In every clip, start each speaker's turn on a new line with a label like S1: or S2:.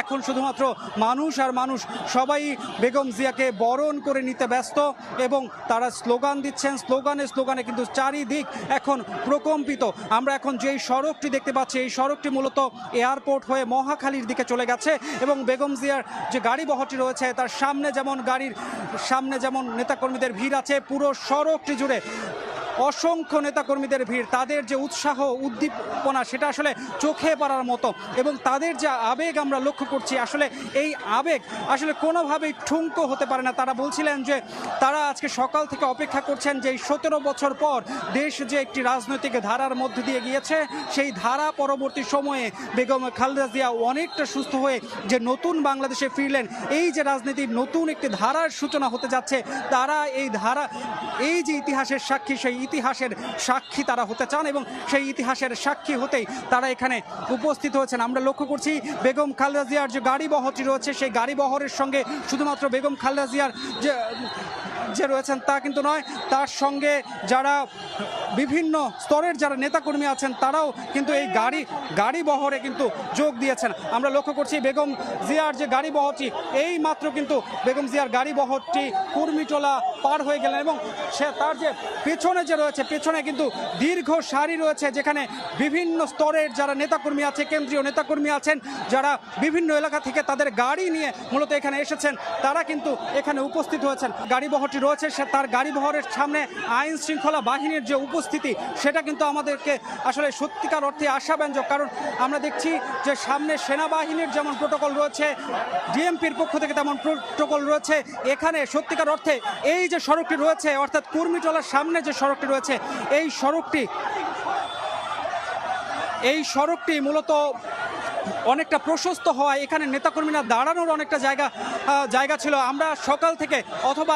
S1: এখন শুধুমাত্র মানুষ আর মানুষ, সবাই বেগম জিয়াকে বরণ করে নিতে ব্যস্ত এবং তারা স্লোগান দিচ্ছেন, স্লোগানে কিন্তু চারিদিক এখন প্রকম্পিত। আমরা এখন যেই সড়কটি দেখতে পাচ্ছি, এই সড়কটি মূলত এয়ারপোর্ট হয়ে মহাখালীর দিকে চলে গেছে এবং বেগম জিয়ার যে গাড়ি বহরটি রয়েছে তার গাড়ির সামনে যেমন নেতাকর্মীদের ভিড় আছে, পুরো সড়কটি জুড়ে অসংখ্য নেতাকর্মীদের ভিড়। তাদের যে উৎসাহ উদ্দীপনা সেটা আসলে চোখে পড়ার মতো এবং তাদের যে আবেগ আমরা লক্ষ্য করছি, আসলে এই আবেগ আসলে কোনোভাবেই ঠুনকো হতে পারে না। তারা বলছিলেন যে তারা আজকে সকাল থেকে অপেক্ষা করছেন যে 17 বছর পর দেশ যে একটি রাজনৈতিক ধারার মধ্যে দিয়ে গিয়েছে, সেই ধারা পরবর্তী সময়ে বেগম খালেদা জিয়া অনেকটা সুস্থ হয়ে যে নতুন বাংলাদেশে ফিরলেন, এই যে রাজনীতির নতুন একটি ধারার সূচনা হতে যাচ্ছে, তারা এই যে ইতিহাসের সাক্ষী, সেই ইতিহাসের সাক্ষী তারা হতে চান এবং সেই ইতিহাসের সাক্ষী হতেই তারা এখানে উপস্থিত হয়েছেন। আমরা লক্ষ্য করছি বেগম খালেদা জিয়ার যে গাড়ি বহরটি রয়েছে, সেই গাড়ি বহরের সঙ্গে শুধুমাত্র বেগম খালেদা জিয়ার যে রয়েছেন তা কিন্তু নয়, তার সঙ্গে যারা বিভিন্ন স্তরের যারা নেতাকর্মী আছেন তারাও কিন্তু এই গাড়ি বহরে কিন্তু যোগ দিয়েছেন। আমরা লক্ষ্য করছি বেগম জিয়ার যে গাড়ি বহরটি, এই মাত্র কিন্তু বেগম জিয়ার গাড়ি বহরটি কুর্মিটোলা পার হয়ে গেলেন এবং তার যে পেছনে যে রয়েছে, পেছনে কিন্তু দীর্ঘ সারি রয়েছে যেখানে বিভিন্ন স্তরের যারা নেতাকর্মী আছে, কেন্দ্রীয় নেতাকর্মী আছেন, যারা বিভিন্ন এলাকা থেকে তাদের গাড়ি নিয়ে মূলত এখানে এসেছেন, তারা কিন্তু এখানে উপস্থিত হয়েছেন। গাড়ি বহরটি রয়েছে, তার গাড়ি বহরের সামনে আইন শৃঙ্খলা বাহিনীর যে উপস্থিতি সেটা কিন্তু আমাদেরকে আসলে সত্যিকার অর্থে আশাব্যঞ্জক। কারণ আমরা দেখছি যে সামনে সেনাবাহিনীর যেমন প্রোটোকল রয়েছে, ডিএমপির পক্ষ থেকে তেমন প্রোটোকল রয়েছে। এখানে সত্যিকার অর্থে এই যে সড়কটি রয়েছে, অর্থাৎ কুর্মিটোলার সামনে যে সড়কটি রয়েছে, এই সড়কটি মূলত অনেকটা প্রশস্ত হওয়ায় এখানে নেতাকর্মীরা দাঁড়ানোর অনেকটা জায়গা ছিল। আমরা সকাল থেকে অথবা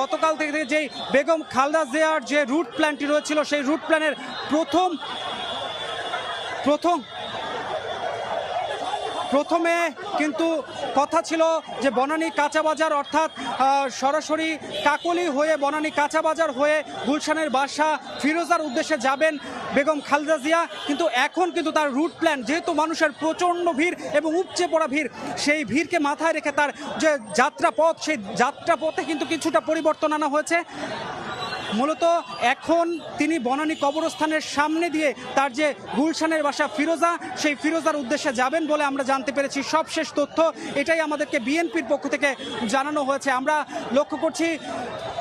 S1: গতকাল থেকে যেই বেগম খালেদা জিয়ার যে রুট প্ল্যানটি রয়েছিল, সেই রুট প্ল্যানের প্রথমে কিন্তু কথা ছিল যে বনানী কাঁচা বাজার, অর্থাৎ সরাসরি কাকলি হয়ে বনানী কাঁচা বাজার হয়ে গুলশানের বাসা ফিরোজার উদ্দেশ্যে যাবেন বেগম খালেদা জিয়া। কিন্তু এখন কিন্তু তার রুট প্ল্যান, যেহেতু মানুষের প্রচণ্ড ভিড় এবং উপচে পড়া ভিড়, সেই ভিড়কে মাথায় রেখে তার যে যাত্রাপথ, সেই যাত্রাপথে কিন্তু কিছুটা পরিবর্তন আনা হয়েছে। মূলত এখন তিনি বনানী কবরস্থানের সামনে দিয়ে তার যে গুলশানের বাসা ফিরোজা, সেই ফিরোজার উদ্দেশ্যে যাবেন বলে আমরা জানতে পেরেছি। সবশেষ তথ্য এটাই আমাদেরকে বিএনপির পক্ষ থেকে জানানো হয়েছে। আমরা লক্ষ্য করছি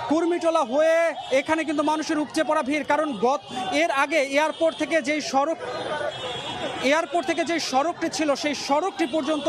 S1: কুর্মিটোলা হয়ে এখানে কিন্তু মানুষের উপচে পড়া ভিড়, কারণ এর আগে এয়ারপোর্ট থেকে যেই সড়কটি ছিল, সেই সড়কটি পর্যন্ত